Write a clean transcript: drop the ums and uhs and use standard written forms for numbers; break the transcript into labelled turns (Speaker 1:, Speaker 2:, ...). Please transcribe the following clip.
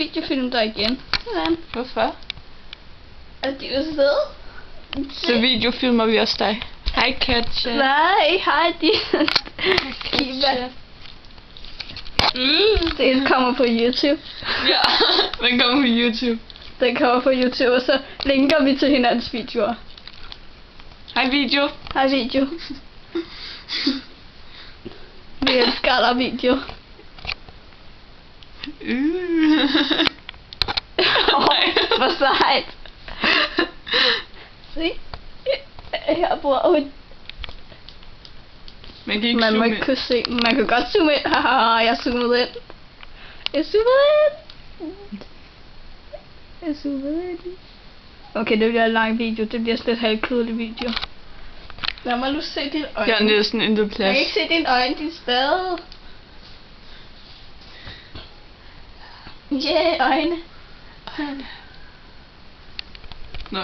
Speaker 1: Videofilm dig igen. Sådan.
Speaker 2: Hvorfor?
Speaker 1: Er det jo sød?
Speaker 2: Så videofilmer vi også dig. Hej Katja.
Speaker 1: Nej, hej din. Kiba. Det kommer på YouTube.
Speaker 2: Ja, den kommer på YouTube.
Speaker 1: Den kommer på YouTube, og så linker vi til hinandens videoer.
Speaker 2: Hej video.
Speaker 1: Hej video. Vi elsker der video. Hvor sejt. Se. Her bor hun.
Speaker 2: Man kan ikke
Speaker 1: Man må
Speaker 2: zoome
Speaker 1: ikke
Speaker 2: ind.
Speaker 1: kunne se. Man kan godt zoome ind. Haha, jeg zoomede ind. Jeg zoomede ind. Okay, det bliver en lang video. Det bliver sådan en halvkedelig video. Lad mig nu se dine øjne.
Speaker 2: Jeg har næsten intet
Speaker 1: Jeg
Speaker 2: plads.
Speaker 1: kan ikke se dine øjne, din spade. Yeah, øjne.
Speaker 2: Nå.